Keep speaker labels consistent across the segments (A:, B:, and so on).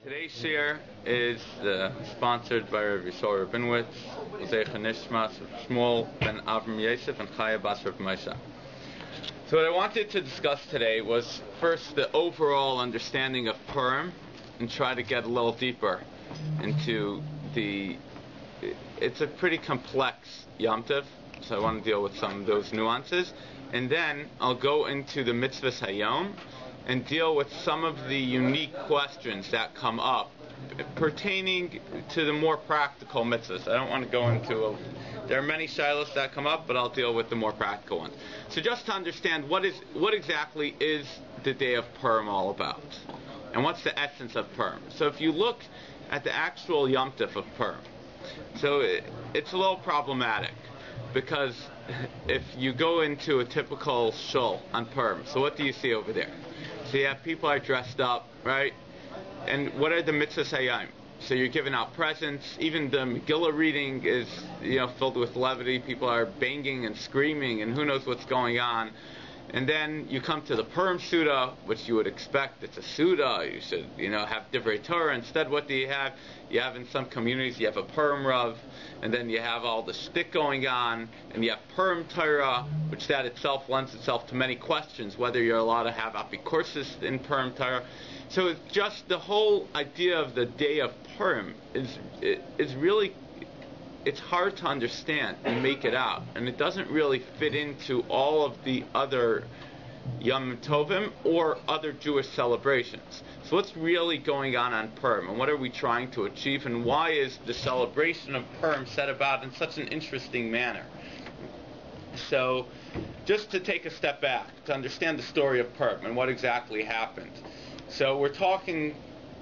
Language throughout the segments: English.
A: Today's share is sponsored by Rabbi Yisrael Rabinowitz, Zecha Nishmas, Shmuel ben Avram Yosef, and Chaya Bas Rav Moshe. So what I wanted to discuss today was first the overall understanding of Purim, and try to get a little deeper into it's a pretty complex Yom Tov, so I want to deal with some of those nuances, and then I'll go into the Mitzvahs Hayom, and deal with some of the unique questions that come up pertaining to the more practical mitzvahs. I don't want to go into there are many shilos that come up, but I'll deal with the more practical ones. So just to understand what exactly is the day of Purim all about, and what's the essence of Purim. So if you look at the actual Yom Tov of Purim, so it's a little problematic, because if you go into a typical shul on Purim, so what do you see over there? So you have people are dressed up, right? And what are the mitzvahs hayom? So you're giving out presents. Even the Megillah reading is, filled with levity. People are banging and screaming, and who knows what's going on. And then you come to the Purim Suda, which you would expect it's a Suda. You should, have Divrei Torah. Instead, what do you have? You have in some communities, you have a Purim Rav, and then you have all the shtick going on, and you have Purim Torah, which that itself lends itself to many questions, whether you're allowed to have apikorsis in Purim Torah. So it's just the whole idea of the day of Purim is really, it's hard to understand and make it out, and it doesn't really fit into all of the other Yom Tovim or other Jewish celebrations. So what's really going on Purim, and what are we trying to achieve, and why is the celebration of Purim set about in such an interesting manner? So just to take a step back, to understand the story of Purim and what exactly happened. So we're talking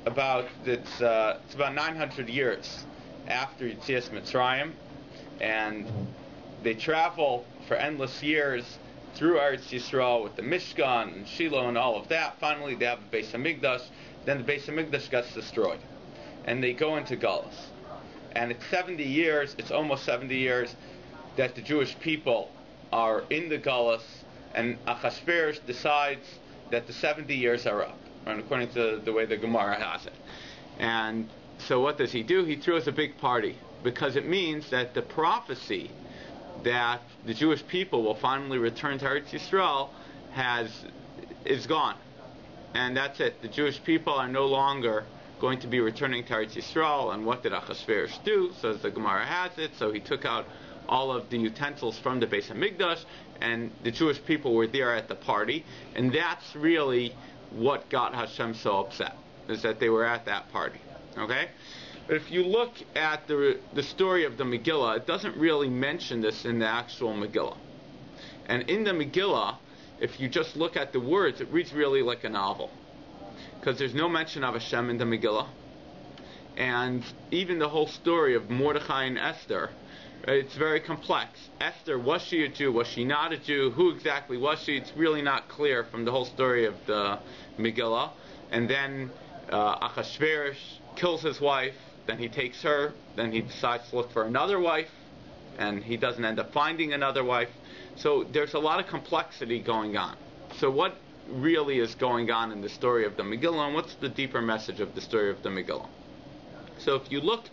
A: about, it's about 900 years after Yetzias Mitzrayim, and they travel for endless years through Eretz Yisrael with the Mishkan and Shiloh and all of that. Finally, they have the Beis Hamikdash. Then the Beis Hamikdash gets destroyed, and they go into Galus. And it's almost 70 years that the Jewish people are in the Galus, and Achashverosh decides that the 70 years are up, right, according to the way the Gemara has it. And so what does he do? He throws a big party, because it means that the prophecy that the Jewish people will finally return to Eretz Yisrael is gone. And that's it. The Jewish people are no longer going to be returning to Eretz Yisrael. And what did Achashverosh do? So as the Gemara has it, so he took out all of the utensils from the Beis Hamikdash, and the Jewish people were there at the party. And that's really what got Hashem so upset, is that they were at that party. Okay? But if you look at the story of the Megillah, it doesn't really mention this in the actual Megillah. And in the Megillah, if you just look at the words, it reads really like a novel, because there's no mention of Hashem in the Megillah. And even the whole story of Mordechai and Esther, it's very complex. Esther, was she a Jew? Was she not a Jew? Who exactly was she? It's really not clear from the whole story of the Megillah. And then Achashverosh kills his wife. Then he takes her, then he decides to look for another wife, and he doesn't end up finding another wife. So there's a lot of complexity going on. So what really is going on in the story of the Megillah, and what's the deeper message of the story of the Megillah? So if you look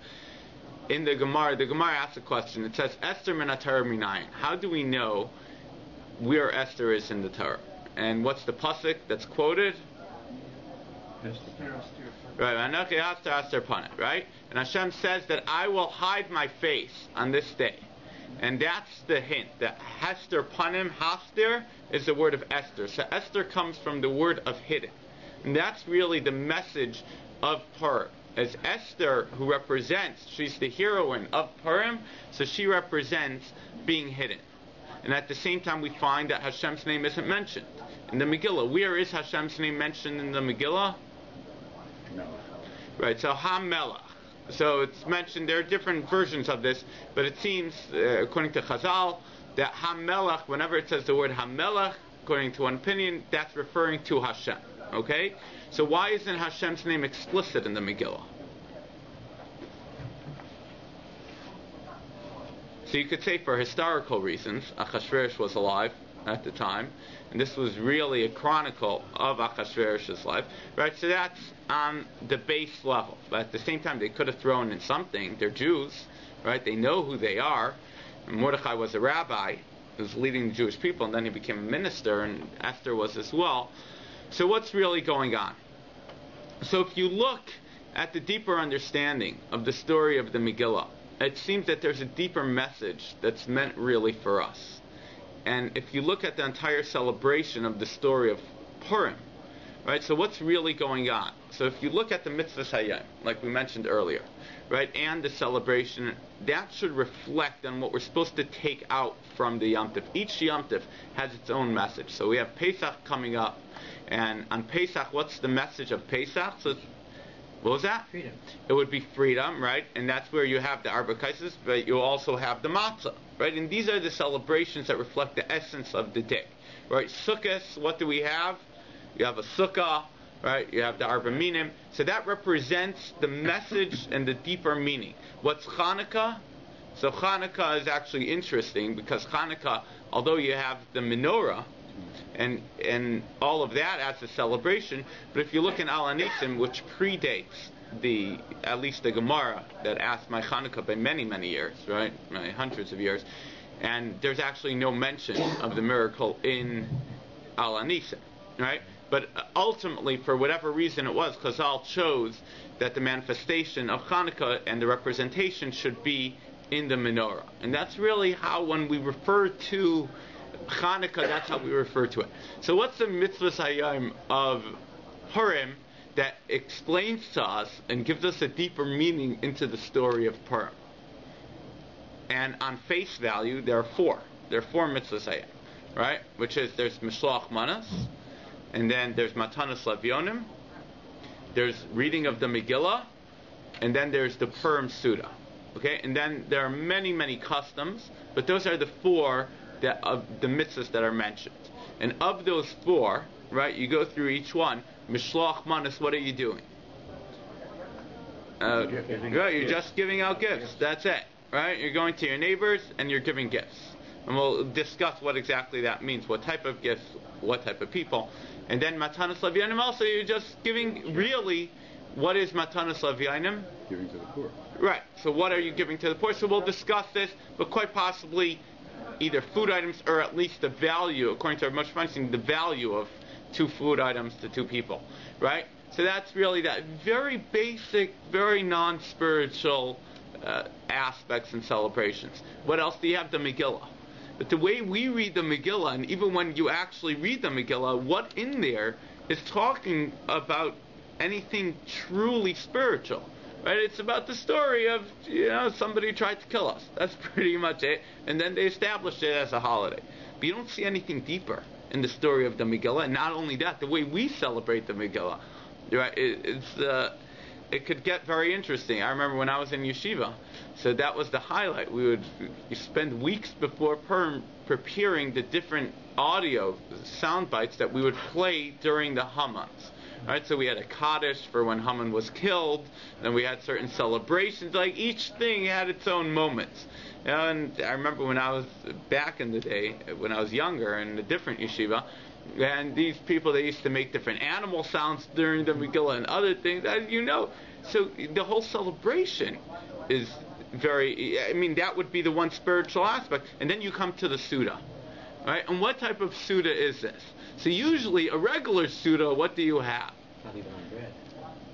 A: in the Gemara asks a question. It says, Esther min HaTorah minayin. How do we know where Esther is in the Torah? And what's the pasuk that's quoted? Right, right? And Hashem says that I will hide my face on this day. And that's the hint. That Hester Panim, Haster, is the word of Esther. So Esther comes from the word of hidden. And that's really the message of Purim. As Esther, who represents, she's the heroine of Purim, so she represents being hidden. And at the same time, we find that Hashem's name isn't mentioned in the Megillah. Where is Hashem's name mentioned in the Megillah? No. Right, so HaMelech. So it's mentioned, there are different versions of this, but it seems, according to Chazal, that HaMelech, whenever it says the word HaMelech, according to one opinion, that's referring to Hashem. Okay? So why isn't Hashem's name explicit in the Megillah? So you could say for historical reasons, Achashverosh was alive, at the time, and this was really a chronicle of Achashverosh's life, right? So that's on the base level. But at the same time, they could have thrown in something. They're Jews, right? They know who they are. And Mordechai was a rabbi who was leading the Jewish people, and then he became a minister, and Esther was as well. So what's really going on? So if you look at the deeper understanding of the story of the Megillah, it seems that there's a deeper message that's meant really for us. And if you look at the entire celebration of the story of Purim, right, so what's really going on? So if you look at the Mitzvahs Hayom, like we mentioned earlier, right, and the celebration, that should reflect on what we're supposed to take out from the Yom Tov. Each Yom Tov has its own message. So we have Pesach coming up, and on Pesach, what's the message of Pesach? So what was that?
B: Freedom.
A: It would be freedom, right? And that's where you have the Arba Kaisis, but you also have the Matzah, right? And these are the celebrations that reflect the essence of the day, right? Sukkot, what do we have? You have a Sukkah, right? You have the Arba Minim. So that represents the message and the deeper meaning. What's Hanukkah? So Hanukkah is actually interesting because Hanukkah, although you have the menorah, and all of that as a celebration, but if you look in Al Anisim, which predates at least the Gemara that asked my Hanukkah by many, many years, right? Hundreds of years, and there's actually no mention of the miracle in Al Anisim, right? But ultimately, for whatever reason it was, Chazal chose that the manifestation of Hanukkah and the representation should be in the menorah. And that's really how, when we refer to Hanukkah, that's how we refer to it. So what's the Mitzvahs Hayom of Purim that explains to us and gives us a deeper meaning into the story of Purim? And on face value, there are four. There are four Mitzvahs Hayom, right? Which is, there's Mishloach Manas, and then there's Matanas Lavionim, there's reading of the Megillah, and then there's the Purim Suda. Okay? And then there are many, many customs, but those are the four of the mitzvahs that are mentioned. And of those four, right, you go through each one. Mishloach Manas, what are you doing? You're just giving out gifts. That's it, right? You're going to your neighbors and you're giving gifts. And we'll discuss what exactly that means, what type of gifts, what type of people. And then Matanas Lavyanim, also you're just giving, really, what is Matanas Lavyanim?
C: Giving to the poor.
A: Right, so what are you giving to the poor? So we'll discuss this, but quite possibly either food items or at least the value, according to Rav Moshe Feinstein, the value of 2 food items to 2 people, right? So that's really that very basic, very non-spiritual aspects and celebrations. What else do you have? The Megillah. But the way we read the Megillah, and even when you actually read the Megillah, what in there is talking about anything truly spiritual? Right? It's about the story of, somebody tried to kill us. That's pretty much it. And then they established it as a holiday. But you don't see anything deeper in the story of the Megillah. And not only that, the way we celebrate the Megillah, right? It could get very interesting. I remember when I was in yeshiva, so that was the highlight. We would spend weeks before Purim preparing the different audio sound bites that we would play during the Hamans. Right, so we had a Kaddish for when Haman was killed, then we had certain celebrations, like each thing had its own moments. And I remember when I was back in the day, when I was younger in a different yeshiva, and these people, they used to make different animal sounds during the Megillah and other things, as you know. So the whole celebration is that would be the one spiritual aspect. And then you come to the Suda, right? And what type of Suda is this? So usually a regular Suda, what do you have?
B: It's not even on bread.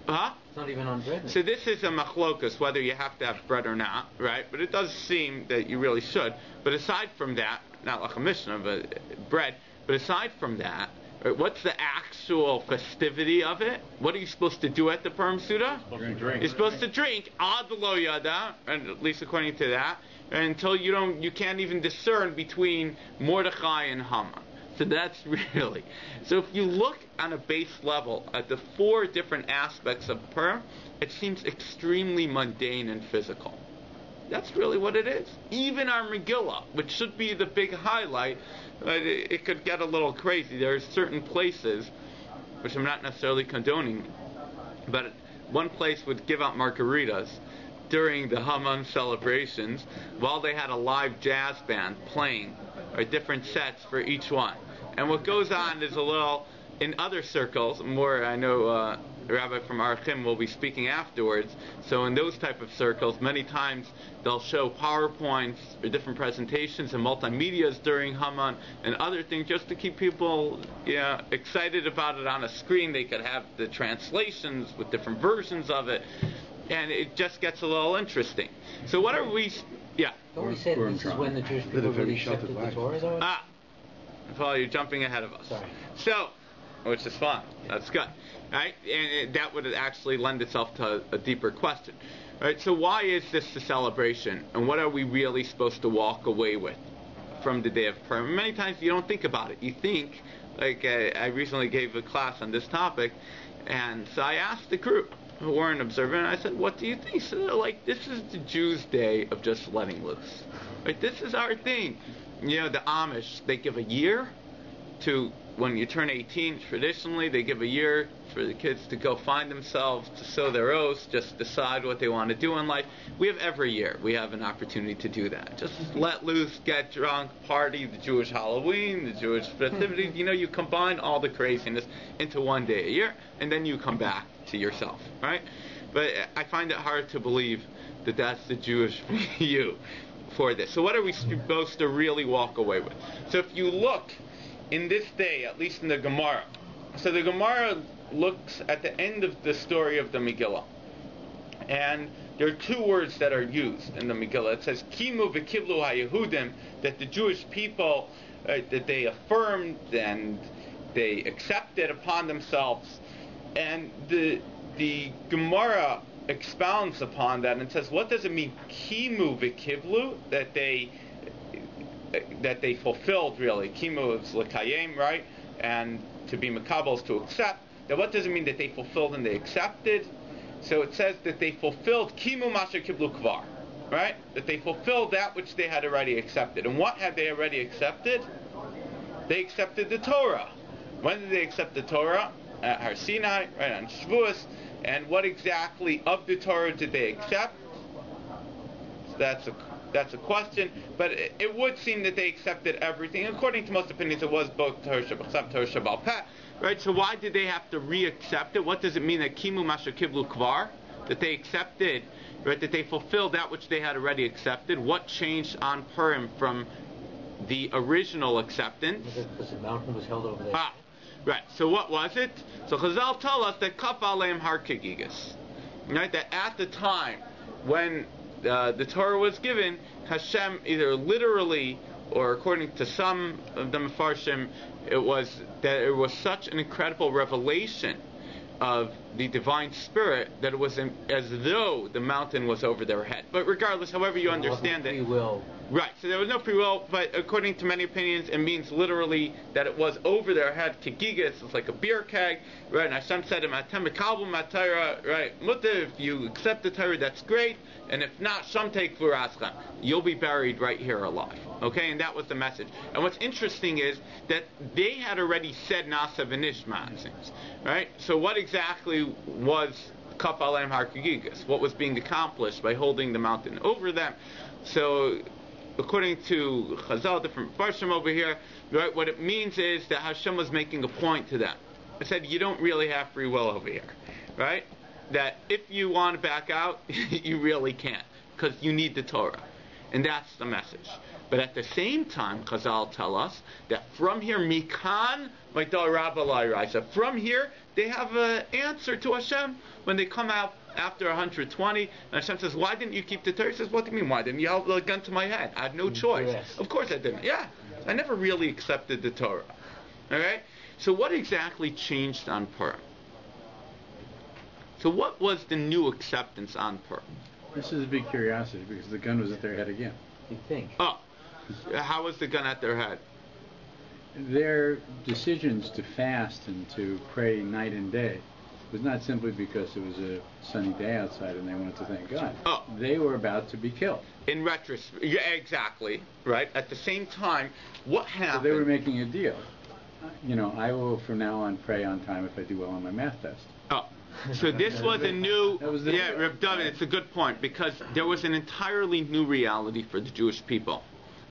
A: Huh?
B: It's not even on bread.
A: So this is a machlokas, whether you have to have bread or not, right? But it does seem that you really should. But aside from that, not like a Mishnah, but bread, but aside from that, right, what's the actual festivity of it? What are you supposed to do at the Purim Suda?
C: Drink.
A: You're supposed to drink ad lo yada, and at least according to that, until you can't even discern between Mordechai and Haman. So that's really. So if you look on a base level at the 4 different aspects of Purim, it seems extremely mundane and physical. That's really what it is. Even our Megillah, which should be the big highlight, it could get a little crazy. There are certain places, which I'm not necessarily condoning, but one place would give out margaritas during the Haman celebrations while they had a live jazz band playing or different sets for each one. And what goes on is a little, in other circles, more, I know a rabbi from Arachim will be speaking afterwards, so in those type of circles, many times they'll show PowerPoints or different presentations and multimedias during Haman and other things just to keep people excited about it on a screen. They could have the translations with different versions of it, and it just gets a little interesting. So what are we... Yeah.
B: Don't we say this is when the Jewish people really accepted the Torah, though?
A: Paul, you're jumping ahead of us.
B: Sorry.
A: So, which is fine. That's good. Right? And that would actually lend itself to a deeper question. Right? So why is this the celebration? And what are we really supposed to walk away with from the Day of Purim? Many times you don't think about it. You think, like I recently gave a class on this topic, and so I asked the group who weren't observant, and I said, what do you think? So they're like, this is the Jews' day of just letting loose. Right? This is our thing. The Amish, they give a year to, when you turn 18, traditionally, they give a year for the kids to go find themselves, to sow their oats, just decide what they want to do in life. We have every year, we have an opportunity to do that. Just let loose, get drunk, party, the Jewish Halloween, the Jewish festivities. You combine all the craziness into one day a year, and then you come back to yourself, right? But I find it hard to believe that that's the Jewish view for this. So what are we supposed to really walk away with? So if you look in this day, at least in the Gemara, so the Gemara looks at the end of the story of the Megillah, and there are two words that are used in the Megillah. It says Kimu v'kiblu haYehudim, that the Jewish people that they affirmed and they accepted upon themselves, and the Gemara expounds upon that and says, what does it mean, Kimu v'kiblu, that they fulfilled, really? Kimu is l'kayem, right? And to be makabel is to accept. Now what does it mean that they fulfilled and they accepted? So it says that they fulfilled Kimu masher kiblu kvar, right? That they fulfilled that which they had already accepted. And what had they already accepted? They accepted the Torah. When did they accept the Torah? At Har Sinai, right, on Shavuos. And what exactly of the Torah did they accept? So that's a question, but it would seem that they accepted everything. According to most opinions, it was both Torah Shabbat, Torah Shabbal Peh, right? So why did they have to re-accept it? What does it mean that Kimu Masher Kiblu Kvar, that they accepted, right? That they fulfilled that which they had already accepted? What changed on Purim from the original acceptance?
B: Because the mountain was held over there.
A: Right. So what was it? So Chazal tell us that Kaf Aleim Har Kegigas, right? That at the time when the Torah was given, Hashem either literally or according to some of the Mefarshim, it was such an incredible revelation of the divine spirit that it was as though the mountain was over their head. But regardless, however you understand it,
B: free will.
A: Right, so there was no free will, but according to many opinions, it means literally that it was over their head. Kegigas, it's like a beer keg, right? And Hashem said, right, Mutter, if you accept the Torah, that's great, and if not, Shamtek Vuraschem, you'll be buried right here alive. Okay, and that was the message. And what's interesting is that they had already said Nasa V'Nishma, it seems, right? So what exactly was Kaf Aleim Har Kegigas? What was being accomplished by holding the mountain over them? So according to Chazal, different Farshim over here, right, what it means is that Hashem was making a point to them. It said, you don't really have free will over here, right? That if you want to back out, you really can't, because you need the Torah. And that's the message. But at the same time, Chazal tell us that from here, Mikan, from here, they have an answer to Hashem when they come out after 120, and Hashem says, why didn't you keep the Torah? He says, what do you mean, why didn't you? Held a gun to my head. I had no choice.
B: Yes.
A: Of course I didn't. Yeah. I never really accepted the Torah. Okay? So what exactly changed on Purim? So what was the new acceptance on Purim?
C: This is a big curiosity, because the gun was at their head again.
B: You think?
A: Oh. How was the gun at their head?
C: Their decisions to fast and to pray night and day was not simply because it was a sunny day outside and they wanted to thank God.
A: Oh.
C: They were about to be killed.
A: In retrospect, yeah, exactly, right? At the same time, what happened?
C: So they were making a deal. I will from now on pray on time if I do well on my math test.
A: Oh. So this was a new...
C: Yeah,
A: Reb David, it's a good point, because there was an entirely new reality for the Jewish people.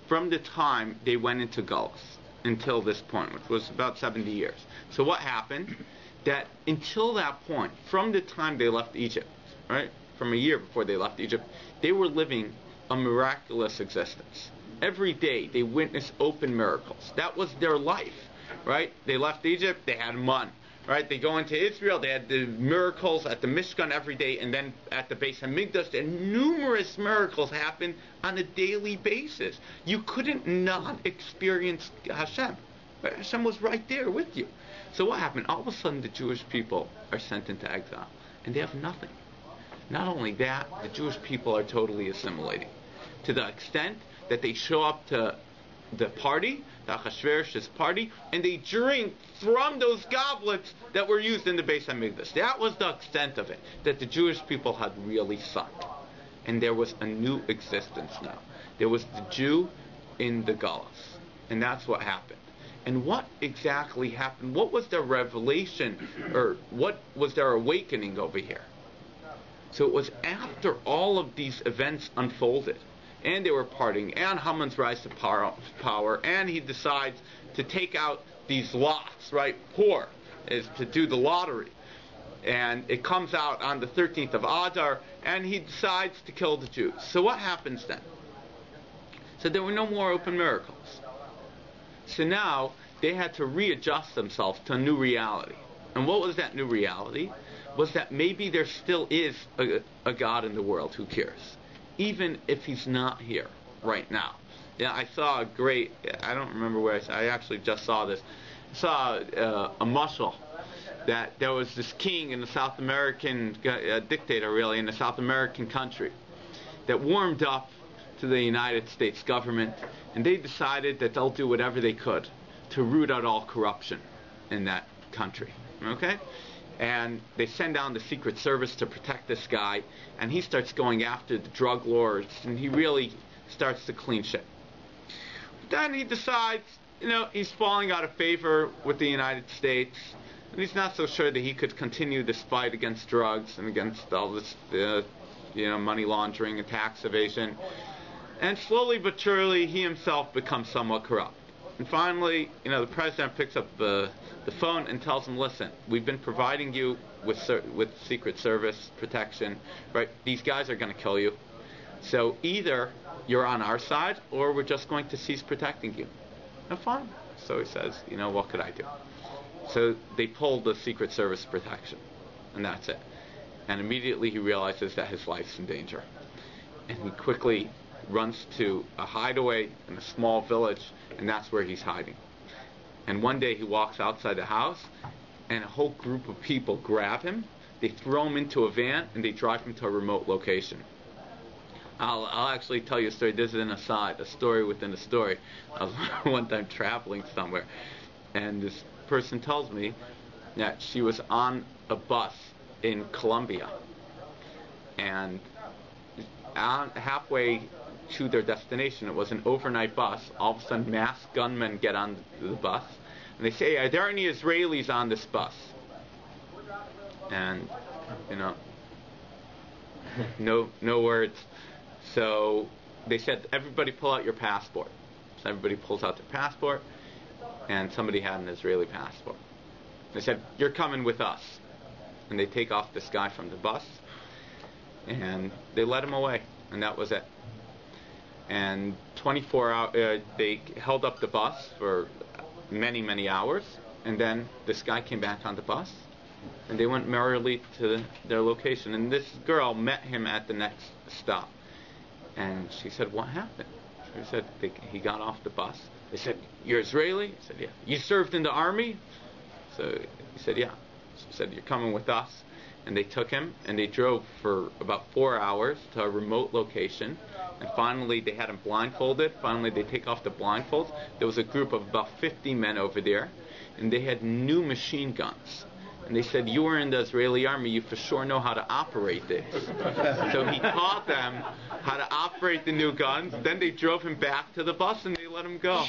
A: from the time they went into Galus until this point, which was about 70 years. So what happened? That until that point, from the time they left Egypt, right, from a year before they left Egypt, they were living a miraculous existence. Every day they witnessed open miracles. That was their life, right? They left Egypt, they had man, right? They go into Israel, they had the miracles at the Mishkan every day, and then at the Beis Hamikdash, and numerous miracles happened on a daily basis. You couldn't not experience Hashem. Hashem was right there with you. So what happened? All of a sudden the Jewish people are sent into exile, and they have nothing. Not only that, the Jewish people are totally assimilating, to the extent that they show up to the party, the Achashverosh's party, and they drink from those goblets that were used in the Beis Hamikdash. That was the extent of it, that the Jewish people had really sunk. And there was a new existence now. There was the Jew in the Galus. And that's what happened. And what exactly happened? What was their revelation, or what was their awakening over here? So it was after all of these events unfolded, and they were partying, and Haman's rise to power, and he decides to take out these lots, right? Poor is to do the lottery. And it comes out on the 13th of Adar, and he decides to kill the Jews. So what happens then? So there were no more open miracles. So now they had to readjust themselves to a new reality. And what was that new reality? Was that maybe there still is a God in the world who cares, even if he's not here right now. Yeah, I saw a great, I don't remember where I actually just saw this. I saw a mashal that there was this king in the South American, dictator really, in the South American country that warmed up to the United States government, and they decided that they'll do whatever they could to root out all corruption in that country. Okay? And they send down the Secret Service to protect this guy, and he starts going after the drug lords, and he really starts to clean shit. Then he decides, he's falling out of favor with the United States, and he's not so sure that he could continue this fight against drugs and against all this, money laundering and tax evasion. And slowly but surely, he himself becomes somewhat corrupt. And finally, the president picks up the phone and tells him, listen, we've been providing you with Secret Service protection, right? These guys are going to kill you. So either you're on our side, or we're just going to cease protecting you. And fine. So he says, what could I do? So they pull the Secret Service protection, and that's it. And immediately he realizes that his life's in danger. And he quickly runs to a hideaway in a small village, and that's where he's hiding. And one day he walks outside the house, and a whole group of people grab him, they throw him into a van, and they drive him to a remote location. I'll actually tell you a story. This is an aside, a story within a story. I was one time traveling somewhere, and this person tells me that she was on a bus in Colombia, and halfway to their destination, it was an overnight bus. All of a sudden, masked gunmen get on the bus, and they say, "Are there any Israelis on this bus?" And no words. So they said, "Everybody pull out your passport." So everybody pulls out their passport, and somebody had an Israeli passport. They said, "You're coming with us," and they take off this guy from the bus, and they let him away, and that was it. And 24 hours, they held up the bus for many, many hours, and then this guy came back on the bus, and they went merrily to their location. And this girl met him at the next stop, and she said, "What happened?" She said, "He got off the bus." They said, "You're Israeli?" He said, "Yeah." "You served in the army?" So he said, "Yeah." She said, "You're coming with us." And they took him, and they drove for about 4 hours to a remote location. And finally, they had him blindfolded. Finally, they take off the blindfolds. There was a group of about 50 men over there, and they had new machine guns. And they said, "You were in the Israeli army. You for sure know how to operate this." So he taught them how to operate the new guns. Then they drove him back to the bus, and they let him go.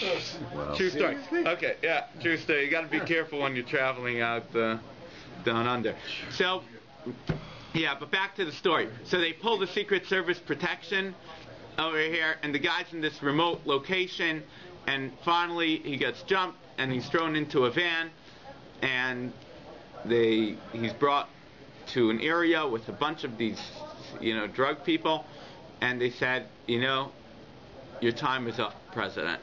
A: Wow. True story. Okay, yeah, true story. You got to be careful when you're traveling out down under. So, yeah, but back to the story. So they pull the Secret Service protection. over here, and the guy's in this remote location, and finally he gets jumped, and he's thrown into a van, and he's brought to an area with a bunch of these, drug people, and they said, your time is up, President.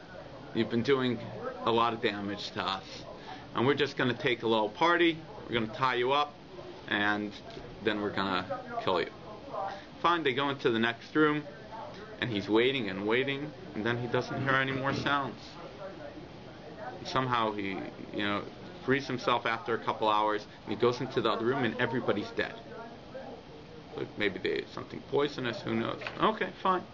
A: You've been doing a lot of damage to us, and we're just going to take a little party, we're going to tie you up, and then we're going to kill you. Fine, they go into the next room, and he's waiting and waiting, and then he doesn't hear any more sounds. Somehow he, frees himself after a couple hours, and he goes into the other room, and everybody's dead. Maybe they ate something poisonous, who knows? Okay, fine.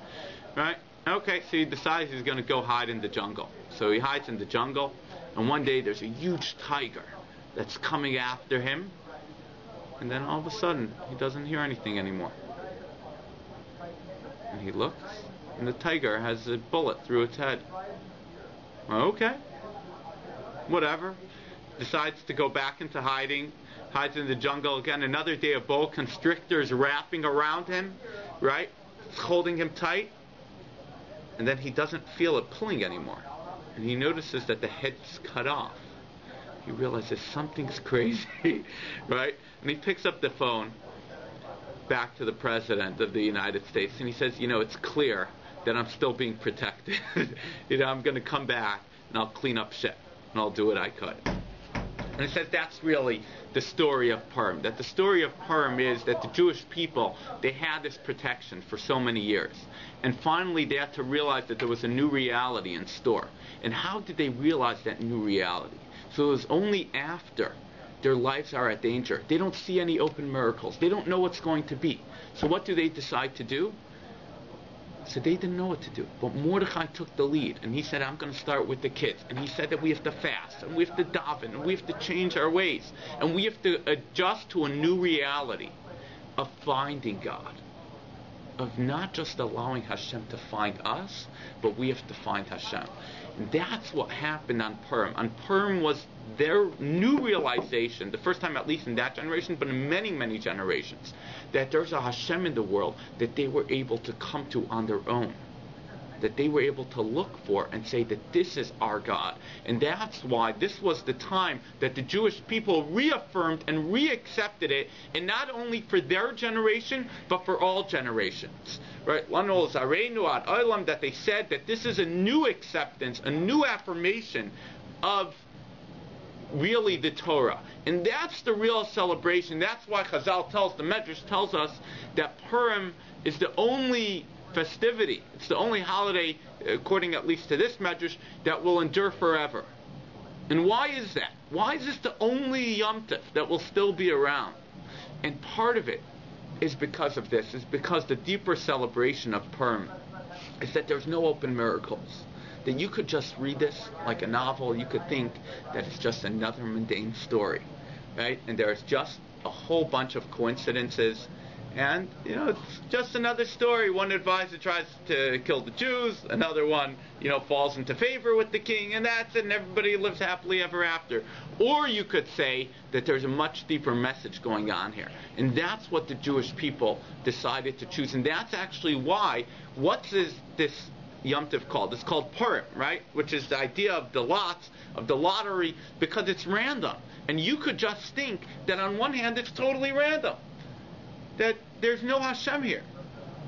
A: Right? Okay, so he decides he's going to go hide in the jungle. So he hides in the jungle, and one day there's a huge tiger that's coming after him, and then all of a sudden, he doesn't hear anything anymore. And he looks, and the tiger has a bullet through its head. Okay. Whatever. Decides to go back into hiding. Hides in the jungle again. Another day, a boa constrictor is wrapping around him, right? It's holding him tight. And then he doesn't feel it pulling anymore. And he notices that the head's cut off. He realizes something's crazy, right? And he picks up the phone back to the President of the United States, and he says, it's clear that I'm still being protected. I'm going to come back, and I'll clean up shit, and I'll do what I could. And he says that's really the story of Purim. That the story of Purim is that the Jewish people, they had this protection for so many years. And finally they had to realize that there was a new reality in store. And how did they realize that new reality? So it was only after their lives are at danger. They don't see any open miracles. They don't know what's going to be. So what do they decide to do? So they didn't know what to do. But Mordechai took the lead, and he said, I'm going to start with the kids. And he said that we have to fast, and we have to daven, and we have to change our ways. And we have to adjust to a new reality of finding God. Of not just allowing Hashem to find us, but we have to find Hashem. And that's what happened on Purim. On Purim was their new realization, the first time at least in that generation, but in many, many generations, that there's a Hashem in the world that they were able to come to on their own. That they were able to look for and say that this is our God. And that's why this was the time that the Jewish people reaffirmed and reaccepted it, and not only for their generation, but for all generations. Right? That they said that this is a new acceptance, a new affirmation of really the Torah. And that's the real celebration. That's why Chazal tells, the Medrash tells us that Purim is the only festivity, it's the only holiday, according at least to this Medrash, that will endure forever. And why is that? Why is this the only Yom Tov that will still be around? And part of it is because of this, is because the deeper celebration of Purim is that there's no open miracles. That you could just read this like a novel, you could think that it's just another mundane story, right? And there's just a whole bunch of coincidences. And, it's just another story. One advisor tries to kill the Jews, another one, falls into favor with the king, and that's it, and everybody lives happily ever after. Or you could say that there's a much deeper message going on here. And that's what the Jewish people decided to choose. And that's actually why, what's this Yom Tov called? It's called Purim, right? Which is the idea of the lots, of the lottery, because it's random. And you could just think that on one hand it's totally random, that there's no Hashem here.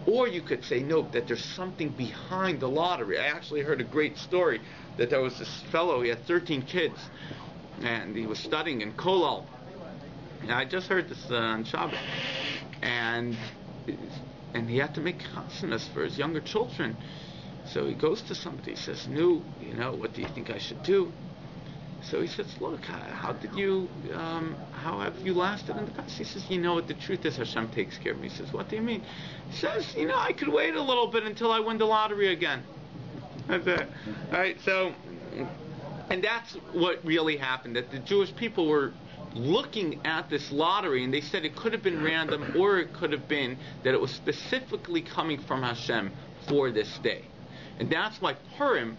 A: Or you could say, no, that there's something behind the lottery. I actually heard a great story that there was this fellow, he had 13 kids, and he was studying in Kollel. And I just heard this on Shabbat. And he had to make chasanas for his younger children. So he goes to somebody, he says, no, what do you think I should do? So he says, look, how have you lasted in the past? He says, what the truth is, Hashem takes care of me. He says, what do you mean? He says, I could wait a little bit until I win the lottery again. That's it. All right, so, and that's what really happened, that the Jewish people were looking at this lottery, and they said it could have been random, or it could have been that it was specifically coming from Hashem for this day. And that's why Purim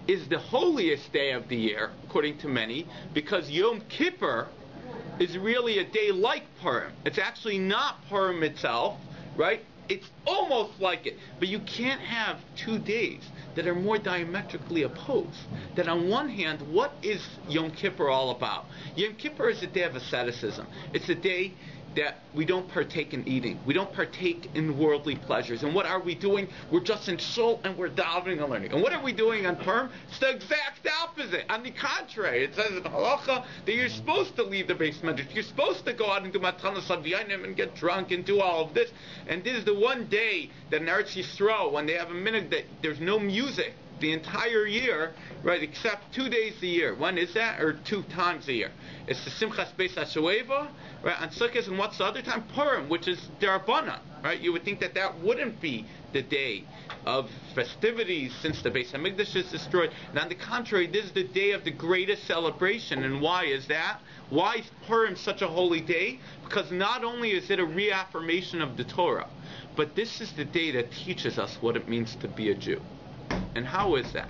A: is the holiest day of the year, according to many, because Yom Kippur is really a day like Purim. It's actually not Purim itself, right? it's almost like it. But you can't have 2 days that are more diametrically opposed. That on one hand, what is Yom Kippur all about? Yom Kippur is a day of asceticism. It's a day that we don't partake in eating. We don't partake in worldly pleasures. And what are we doing? We're just in shul and we're davening and learning. And what are we doing on Purim? It's the exact opposite. On the contrary, it says in Halacha that you're supposed to leave the Beis Medrash. You're supposed to go out and do Matanos Aviyainim and get drunk and do all of this. And this is the one day that in Eretz Yisrael, when they have a minute that there's no music the entire year, right, except 2 days a year. When is that? Or 2 times a year. It's the Simchas Beis HaShoeva, right, on Sukkot, and what's the other time? Purim, which is Derabanan, right? You would think that that wouldn't be the day of festivities since the Beis HaMikdash is destroyed. And on the contrary, this is the day of the greatest celebration. And why is that? Why is Purim such a holy day? Because not only is it a reaffirmation of the Torah, but this is the day that teaches us what it means to be a Jew. And how is that?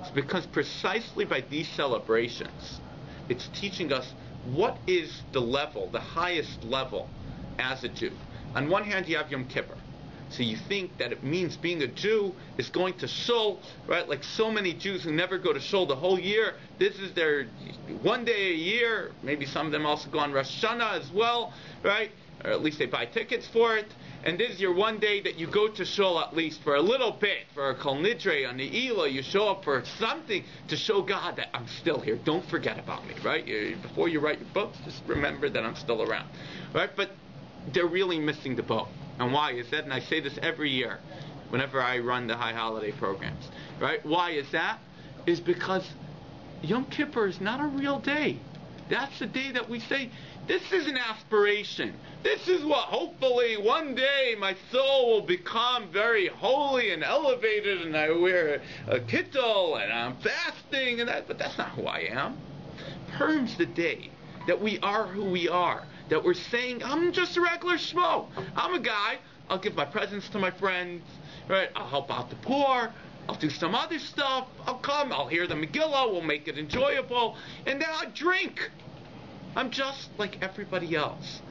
A: It's because precisely by these celebrations, it's teaching us what is the level, the highest level as a Jew. On one hand, you have Yom Kippur. So you think that it means being a Jew is going to shul, right? Like so many Jews who never go to shul the whole year. This is their 1 day a year. Maybe some of them also go on Rosh Hashanah as well, right? Or at least they buy tickets for it. And this is your 1 day that you go to shul at least for a little bit, for a Kol Nidre, on the Ela, you show up for something to show God that I'm still here. Don't forget about me, right? Before you write your books, just remember that I'm still around, right? But they're really missing the boat. And why is that? And I say this every year whenever I run the high holiday programs, right? Why is that? Is because Yom Kippur is not a real day. That's the day that we say, this is an aspiration. This is what hopefully one day my soul will become very holy and elevated, and I wear a kittel and I'm fasting and that. But that's not who I am. Purim's the day that we are who we are. That we're saying, I'm just a regular schmo. I'm a guy. I'll give my presents to my friends. Right? I'll help out the poor. I'll do some other stuff. I'll come. I'll hear the Megillah. We'll make it enjoyable. And then I'll drink. I'm just like everybody else.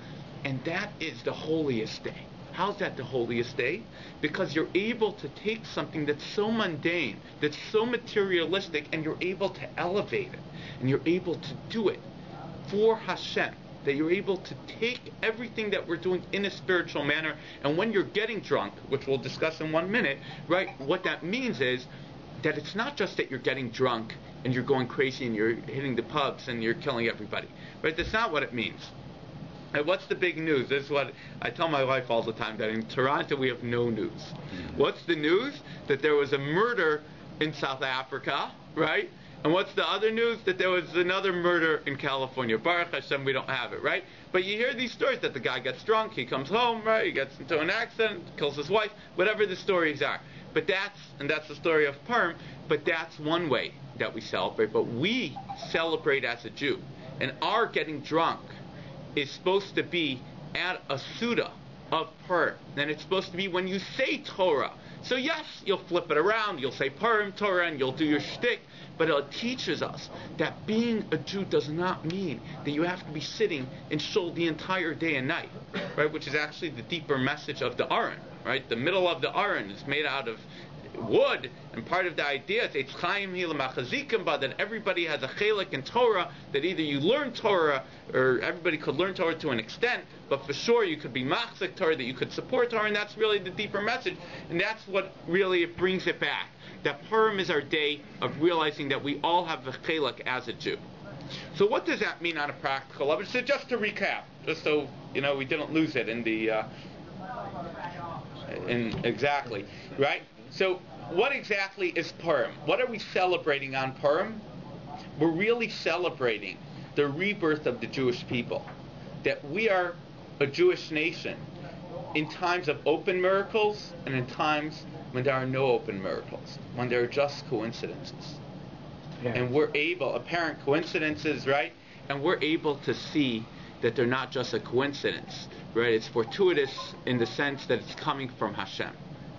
A: And that is the holiest day. How's that the holiest day? Because you're able to take something that's so mundane, that's so materialistic, and you're able to elevate it. And you're able to do it for Hashem. That you're able to take everything that we're doing in a spiritual manner. And when you're getting drunk, which we'll discuss in 1 minute, right, what that means is that it's not just that you're getting drunk and you're going crazy and you're hitting the pubs and you're killing everybody. Right? That's not what it means. And what's the big news? This is what I tell my wife all the time, that in Toronto we have no news. What's the news? That there was a murder in South Africa, right? And what's the other news? That there was another murder in California. Baruch Hashem, we don't have it, right? But you hear these stories that the guy gets drunk, he comes home, right? He gets into an accident, kills his wife, whatever the stories are. But that's the story of Purim, but that's one way that we celebrate. But we celebrate as a Jew. And our getting drunk is supposed to be at a Suda of Purim. And it's supposed to be when you say Torah. So yes, you'll flip it around, you'll say Purim Torah, and you'll do your shtick. But it teaches us that being a Jew does not mean that you have to be sitting in shul the entire day and night, right? Which is actually the deeper message of the Aron, right? The middle of the Aron is made out of wood, and part of the idea is Eitz Chaim Hi L'Machazikim Ba, that everybody has a chelik in Torah, that either you learn Torah, or everybody could learn Torah to an extent, but for sure you could be machzik Torah, that you could support Torah, and that's really the deeper message, and that's what really brings it back. That Purim is our day of realizing that we all have a chelik as a Jew. So what does that mean on a practical level? So just to recap, just so we didn't lose it in the exactly, right? So what exactly is Purim? What are we celebrating on Purim? We're really celebrating the rebirth of the Jewish people. That we are a Jewish nation in times of open miracles and in times when there are no open miracles, when there are just coincidences. Yeah. And we're able, apparent coincidences, right? And we're able to see that they're not just a coincidence, right? It's fortuitous in the sense that it's coming from Hashem.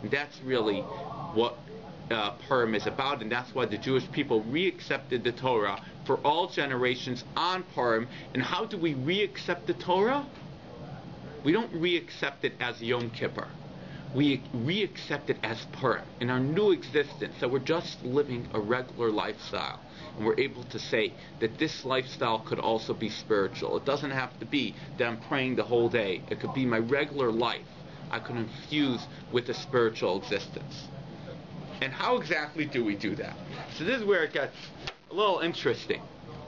A: And that's really what Purim is about, and that's why the Jewish people re-accepted the Torah for all generations on Purim. And how do we re-accept the Torah? we don't re-accept it as Yom Kippur. We re-accept it as Purim, in our new existence, that we're just living a regular lifestyle. And we're able to say that this lifestyle could also be spiritual. It doesn't have to be that I'm praying the whole day. It could be my regular life. I could infuse with a spiritual existence. And how exactly do we do that? So this is where it gets a little interesting.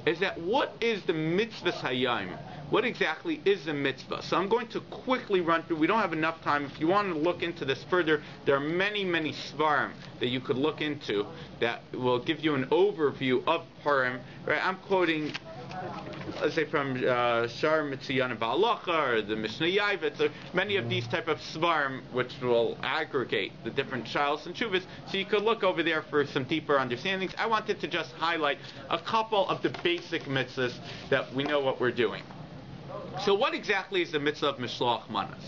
A: Is that what is the mitzvah hayom? What exactly is a mitzvah? So I'm going to quickly run through. We don't have enough time. If you want to look into this further, there are many, many svarim that you could look into that will give you an overview of Purim. Right? I'm quoting, let's say, from Shar Mitzion Ba'alacha or the Mishnah Yavet, or many of these type of svarim which will aggregate the different shilas and shuvas. So you could look over there for some deeper understandings. I wanted to just highlight a couple of the basic mitzvahs that we know what we're doing. So what exactly is the mitzvah of Mishloach Manos?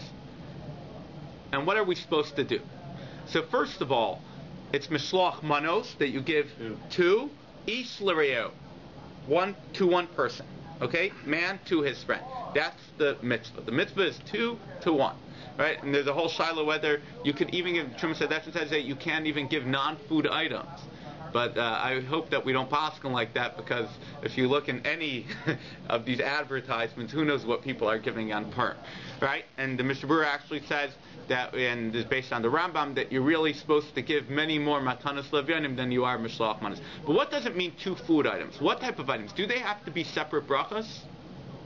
A: And what are we supposed to do? So first of all, it's Mishloach Manos that you give to Ish L'Reo, one person. Okay? Man to his friend. That's the mitzvah. The mitzvah is 2 to 1. Right? And there's a whole shiloh whether you could even give, Truman said that you can't even give non-food items. But I hope that we don't paskin like that, because if you look in any of these advertisements, who knows what people are giving on Purim, right? And the Mishnah Berurah actually says that, and is based on the Rambam, that you're really supposed to give many more matanos levyanim than you are mishloach manos. But what does it mean 2 food items? What type of items? Do they have to be separate brachas?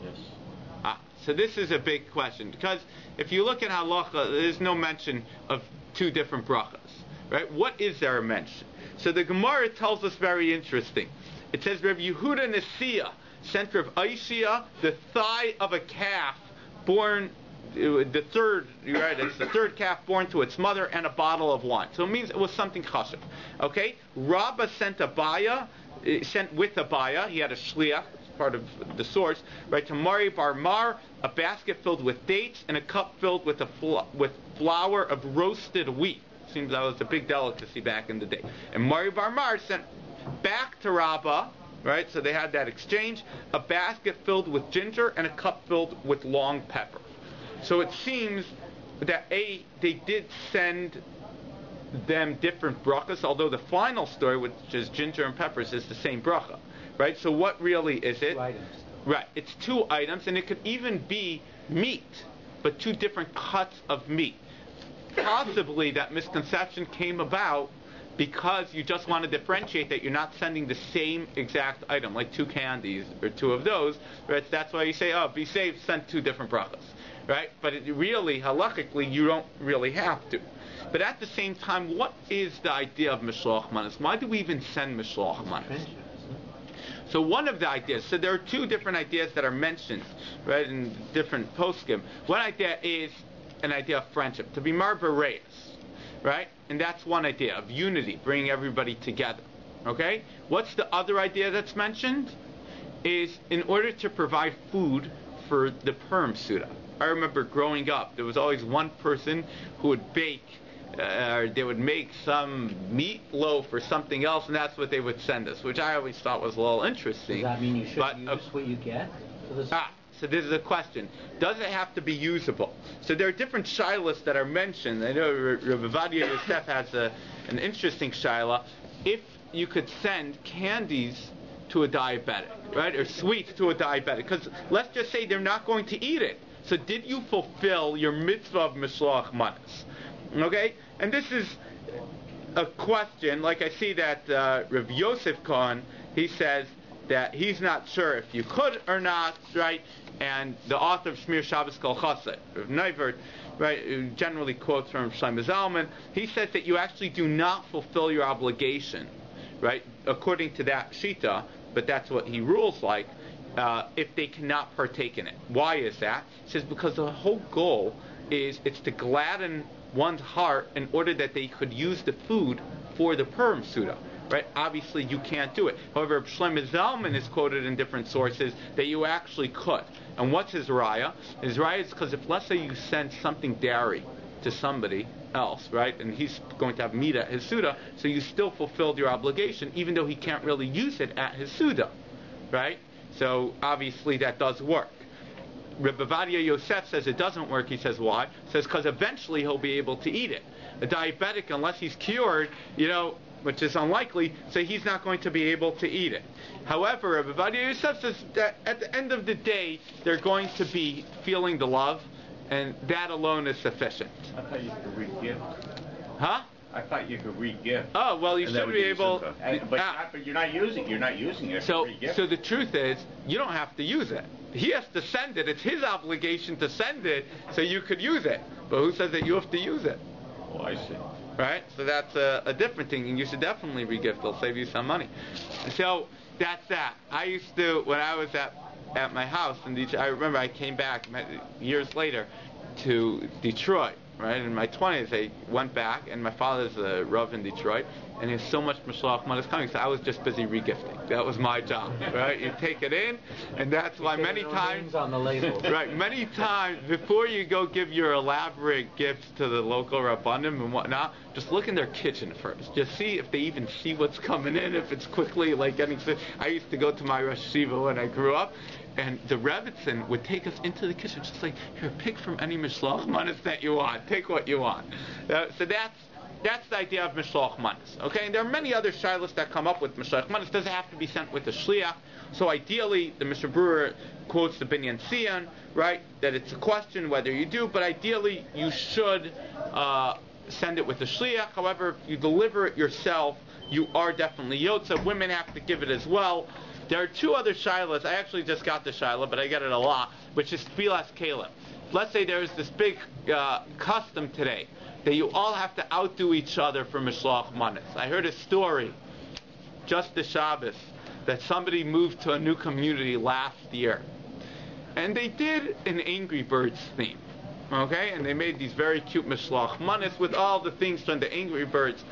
B: Yes.
A: So this is a big question, because if you look at halacha, there's no mention of 2 different brachas, right? What is there a mention? So the Gemara tells us very interesting. It says, Reb Yehuda Nesiya sent Reb Aishia the thigh of a calf born, the third, you're right, it's the third calf born to its mother, and a bottle of wine. So it means it was something chashuv. Okay? Rabbah sent with Abaya, he had a shliach, part of the source, right, to Mari Bar Mar, a basket filled with dates and a cup filled with flour of roasted wheat. Seems that was a big delicacy back in the day. And Mari Bar Mar sent back to Rabbah, right, so they had that exchange, a basket filled with ginger and a cup filled with long pepper. So it seems that they did send them different brachas, although the final story, which is ginger and peppers, is the same bracha, right? So what really is it?
B: 2 items.
A: Right, it's 2 items, and it could even be meat, but 2 different cuts of meat. Possibly that misconception came about because you just want to differentiate that you're not sending the same exact item, like 2 candies or 2 of those, right? That's why you say, be safe, send 2 different brachas, right? But it really, halachically, you don't really have to. But at the same time, what is the idea of Mishloach Manos? Why do we even send Mishloach Manos? So one of the ideas, so there are 2 different ideas that are mentioned, right, in different poskim. One idea is an idea of friendship, to be mar bereis, right? And that's one idea of unity, bringing everybody together. Okay? What's the other idea that's mentioned? Is in order to provide food for the Purim Suda. I remember growing up, there was always one person who would bake, or they would make some meatloaf or something else, and that's what they would send us, which I always thought was a little interesting.
B: Does that mean you should use what you get for this?
A: So this is a question. Does it have to be usable? So there are different shilas that are mentioned. I know Rav Ovadia Yosef has an interesting shilah. If you could send candies to a diabetic, right, or sweets to a diabetic, because let's just say they're not going to eat it. So did you fulfill your mitzvah of Mishloach Manos? Okay? And this is a question, like I see that Rav Yosef Cohen, he says that he's not sure if you could or not, right? And the author of Shmir Shabbos Kol Chassid, Rav Neivert, right, who generally quotes from Shlomo Zalman, he says that you actually do not fulfill your obligation, right, according to that shita, but that's what he rules like, if they cannot partake in it. Why is that? He says because the whole goal is it's to gladden one's heart in order that they could use the food for the Purim Suda. Right? Obviously, you can't do it. However, Shlomo Zalman is quoted in different sources that you actually could. And what's his raya? His raya is because if, let's say, you send something dairy to somebody else, right, and he's going to have meat at his Suda, so you still fulfilled your obligation, even though he can't really use it at his Suda, right? So, obviously, that does work. Rebbe Vadia Yosef says it doesn't work. He says why? He says because eventually he'll be able to eat it. A diabetic, unless he's cured, which is unlikely, so he's not going to be able to eat it. However, Rebbe Vadia Yosef says that at the end of the day, they're going to be feeling the love, and that alone is sufficient.
D: I thought you could re-gift.
A: Huh?
D: I thought you could re-gift.
A: Oh, well, you should be able...
D: But you're not using it.
A: So the truth is, you don't have to use it. He has to send it. It's his obligation to send it so you could use it. But who says that you have to use it?
D: Oh, I see.
A: Right? So that's a different thing, and you should definitely re-gift. It'll save you some money. So that's that. I used to, when I was at my house in Detroit, I remember I came back years later to Detroit. Right, in my 20s, I went back, and my father's a Rav in Detroit, and he has so much Mishloach Manos coming, so I was just busy regifting. That was my job, right? You take it in, and that's why many times
B: on the label.
A: Right, many times before you go give your elaborate gifts to the local Rabbanim and whatnot, just look in their kitchen first. Just see if they even see what's coming in, if it's quickly like getting. I used to go to my Rosh Yeshiva when I grew up. And the Rebbitzin would take us into the kitchen, just like, here, pick from any Mishloach Manos that you want. Take what you want. So that's the idea of Mishloach Manos. Okay, and there are many other shilas that come up with Mishloach Manos. It doesn't have to be sent with the Shliach. So ideally, the Mishnah Berurah quotes the Binyan Tzion, right, that it's a question whether you do, but ideally you should send it with the Shliach. However, if you deliver it yourself, you are definitely Yotza. Women have to give it as well. There are two other shilas. I actually just got the shilah, but I get it a lot, which is Tfilas Kalim. Let's say there's this big custom today that you all have to outdo each other for Mishloach Manos. I heard a story, just the Shabbos, that somebody moved to a new community last year. And they did an Angry Birds theme. Okay? And they made these very cute Mishloach Manos with all the things from the Angry Birds.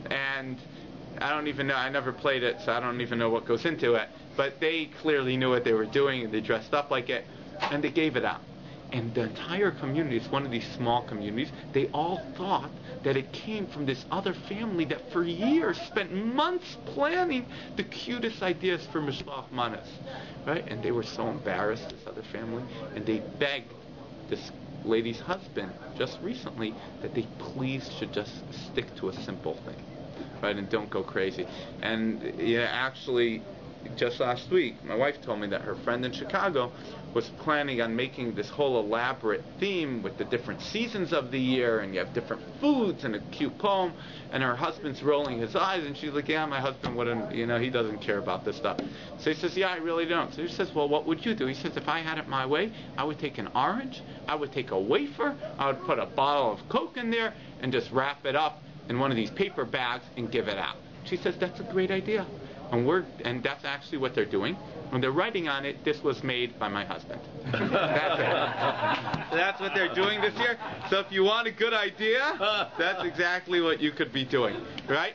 A: And I don't even know, I never played it, so I don't even know what goes into it. But they clearly knew what they were doing, and they dressed up like it, and they gave it out. And the entire community, it's one of these small communities, they all thought that it came from this other family that for years spent months planning the cutest ideas for Mishloach Manos. Right? And they were so embarrassed, this other family, and they begged this lady's husband just recently that they please should just stick to a simple thing. Right, and don't go crazy. And actually, just last week, my wife told me that her friend in Chicago was planning on making this whole elaborate theme with the different seasons of the year, and you have different foods and a cute poem. And her husband's rolling his eyes, and she's like, "Yeah, my husband wouldn't. He doesn't care about this stuff." So he says, "Yeah, I really don't." So he says, "Well, what would you do?" He says, "If I had it my way, I would take an orange, I would take a wafer, I would put a bottle of Coke in there, and just wrap it up in one of these paper bags and give it out." She says, "That's a great idea." And that's actually what they're doing. When they're writing on it, "This was made by my husband." That's it. So that's what they're doing this year. So if you want a good idea, that's exactly what you could be doing, right?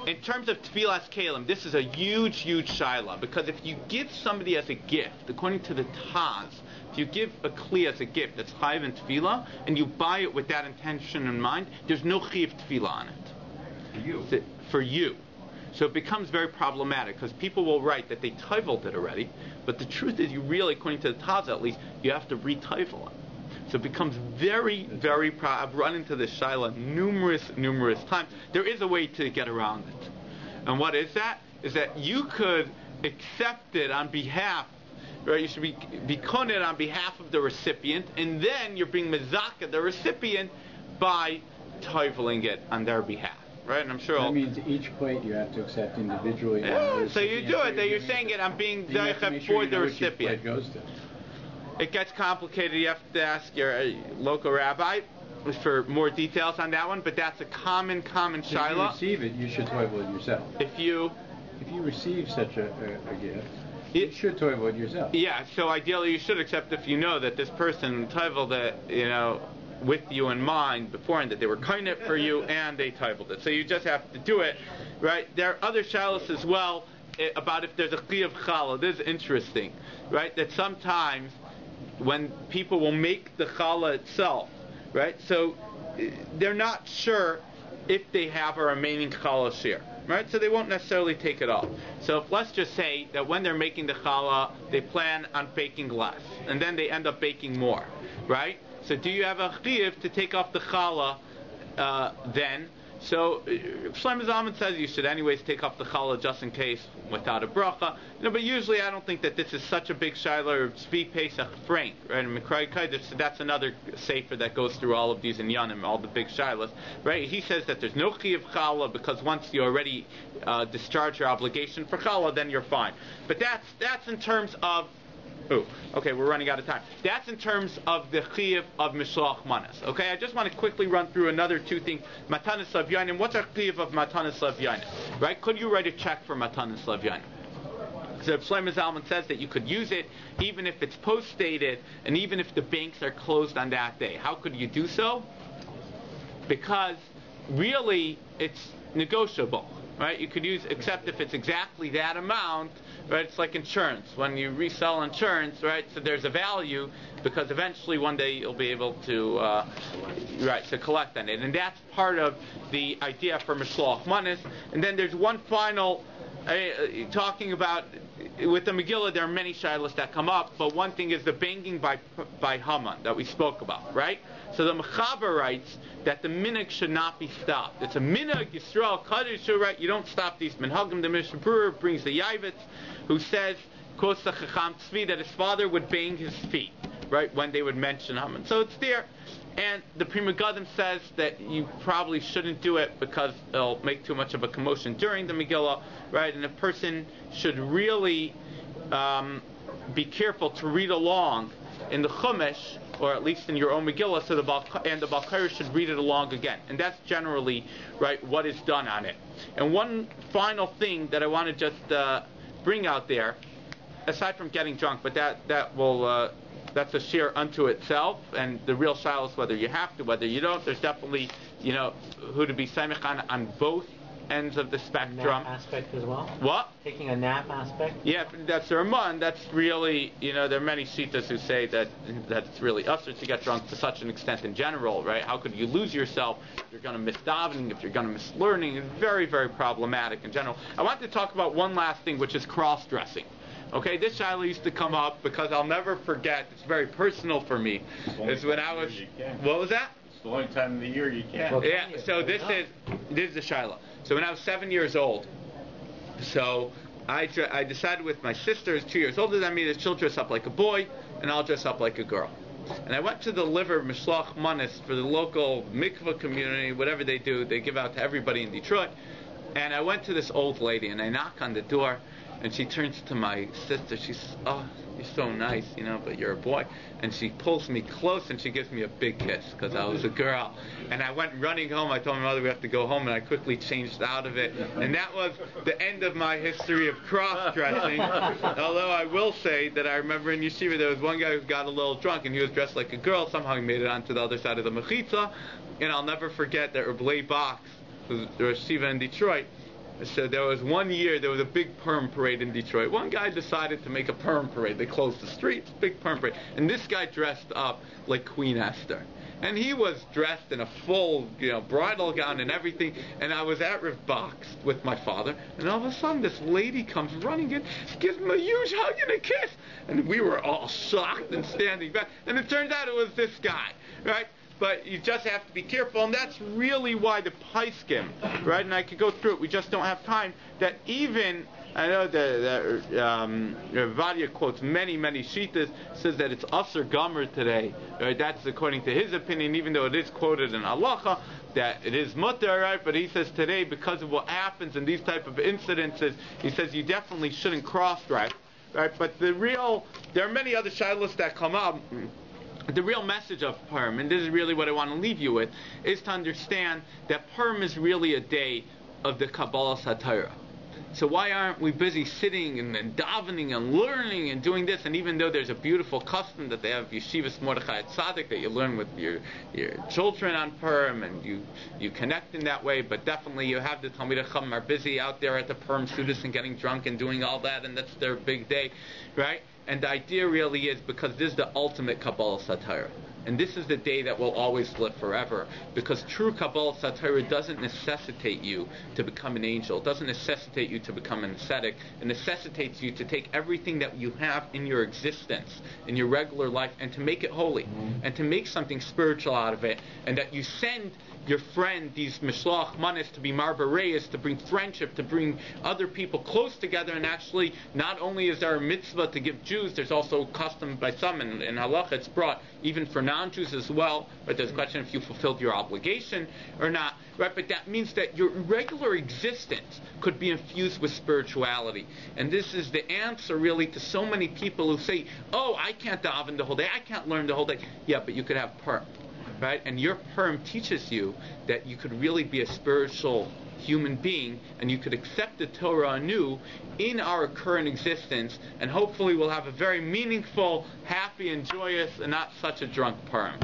A: In terms of Tfilas Kalim, this is a huge, huge shaila, because if you give somebody as a gift, according to the Taz, if you give a kli as a gift that's chayiv in tefillah, and you buy it with that intention in mind, there's no chayiv tefillah on it. For you. So it becomes very problematic, because people will write that they toiveled it already, but the truth is you really, according to the Taz at least, you have to re-toivel it. So it becomes very, very I've run into this shaila numerous times. There is a way to get around it. And what is that? Is that you could accept it on behalf, right? You should be koned on behalf of the recipient, and then you're being mezaka the recipient by toiveling it on their behalf. Right, and I'm sure
C: that means each plate you have to accept individually.
A: Yeah, so you do it. That you're saying it. I'm being daichef for the recipient.
C: Goes to.
A: It gets complicated. You have to ask your local rabbi for more details on that one. But that's a common shaila.
C: If you receive it, you should toivel it yourself.
A: If you
C: receive such a gift, you should toivel it yourself.
A: Yeah. So ideally, you should accept if you know that this person toiveled it, with you in mind beforehand, that they were kind of for you and they titled it. So you just have to do it, right? There are other shalos as well about if there's a kli of challah. This is interesting, right? That sometimes when people will make the challah itself, right? So they're not sure if they have a remaining challah share, right? So they won't necessarily take it off. So let's just say that when they're making the challah, they plan on baking less, and then they end up baking more, right? So do you have a chiyuv to take off the challah then? So Shlomo Zalman says you should anyways take off the challah just in case without a bracha. But usually I don't think that this is such a big shiloh or speak Pesach frank, right? And that's another sefer that goes through all of these inyanim, all the big shilohs, right? He says that there's no chiyuv challah because once you already discharge your obligation for challah, then you're fine. But that's in terms of okay, we're running out of time. That's in terms of the chiyuv of mishloach manas. Okay, I just want to quickly run through another two things. Matanas lavyanim. What's our chiyuv of matanas lavyanim? Right? Could you write a check for matanas lavyanim? So Shlomo Zalman says that you could use it even if it's post-dated and even if the banks are closed on that day. How could you do so? Because really it's negotiable. Right? You could use, except if it's exactly that amount, right? It's like insurance. When you resell insurance, right? So there's a value because eventually one day you'll be able to, to collect on it. And that's part of the idea for Mishloach Manas. And then there's one final, talking about, with the Megillah, there are many shilas that come up, but one thing is the banging by Haman that we spoke about, right? So the Mechaber writes that the minhag should not be stopped. It's a minhag Yisrael Kaddish, right? You don't stop these minhagim. The Mishnah Berurah brings the Yavitz, who says, quotes the Chacham Tzvi, that his father would bang his feet, right, when they would mention Haman. So it's there. And the Pri Megadim says that you probably shouldn't do it because it'll make too much of a commotion during the Megillah, right? And a person should really be careful to read along in the Chumash, or at least in your own Megillah, so the Baal Korah should read it along again. And that's generally, right, what is done on it. And one final thing that I want to just bring out there, aside from getting drunk, but that will that's a share unto itself, and the real shiloh is whether you have to, whether you don't. There's definitely, who to be samech on both ends of the spectrum.
B: Nap aspect as well?
A: What?
B: Taking a nap aspect?
A: Yeah, that's a Ramon. That's really, there are many shitas who say that it's really usher to get drunk to such an extent in general, right? How could you lose yourself if you're going to miss davening, if you're going to miss learning? It's very, very problematic in general. I want to talk about one last thing, which is cross-dressing. Okay, this shiloh used to come up because I'll never forget, it's very personal for me. It's when I was, what was that?
D: It's the only time of the year you can.
A: Well, yeah, so this is the shiloh. So when I was 7 years old, so I decided with my sister, who's 2 years older than me, that she'll dress up like a boy and I'll dress up like a girl. And I went to the liver Mishloach Manas for the local mikvah community, whatever they do, they give out to everybody in Detroit. And I went to this old lady and I knock on the door. And she turns to my sister. She says, "Oh, you're so nice, but you're a boy." And she pulls me close and she gives me a big kiss because I was a girl. And I went running home. I told my mother we have to go home, and I quickly changed out of it. And that was the end of my history of cross-dressing. Although I will say that I remember in yeshiva there was one guy who got a little drunk and he was dressed like a girl. Somehow he made it onto the other side of the mechitza. And I'll never forget that Rebbe Box, who's the yeshiva in Detroit. So there was one year, there was a big Purim parade in Detroit. One guy decided to make a Purim parade. They closed the streets, big Purim parade. And this guy dressed up like Queen Esther. And he was dressed in a full, bridal gown and everything. And I was at Rav Box with my father. And all of a sudden, this lady comes running in, gives him a huge hug and a kiss. And we were all shocked and standing back. And it turns out it was this guy, right? But you just have to be careful, and that's really why the Paiskim, right? And I could go through it. We just don't have time. That even I know that Vadia quotes many shitas, says that it's Asr Gomer today. Right? That's according to his opinion, even though it is quoted in Halacha that it is mutter, right? But he says today, because of what happens in these type of incidences, he says you definitely shouldn't cross-dress, right? But there are many other shilas that come up. The real message of Purim, and this is really what I want to leave you with, is to understand that Purim is really a day of the Kabbalah Satira. So why aren't we busy sitting and davening and learning and doing this? And even though there's a beautiful custom that they have Yeshivas Mordechai Tzaddik that you learn with your children on Purim and you connect in that way, but definitely you have the Talmidei Chacham are busy out there at the Purim Sudas and getting drunk and doing all that, and that's their big day, right? And the idea really is because this is the ultimate Kabbalah Satira. And this is the day that will always live forever, because true Kabbalah Satira doesn't necessitate you to become an angel. It doesn't necessitate you to become an ascetic. It necessitates you to take everything that you have in your existence, in your regular life, and to make it holy, and to make something spiritual out of it, and that you send your friend these mishloach manis to be marbareis, to bring friendship, to bring other people close together. And actually, not only is there a mitzvah to give Jews, there's also custom by some in halacha it's brought even for non-Jews as well. But there's a question if you fulfilled your obligation or not. Right? But that means that your regular existence could be infused with spirituality. And this is the answer really to so many people who say, oh, I can't daven the whole day, I can't learn the whole day. Yeah, but you could have Purim. Right? And your Purim teaches you that you could really be a spiritual human being, and you could accept the Torah anew in our current existence, and hopefully we'll have a very meaningful, happy, and joyous, and not such a drunk Purim.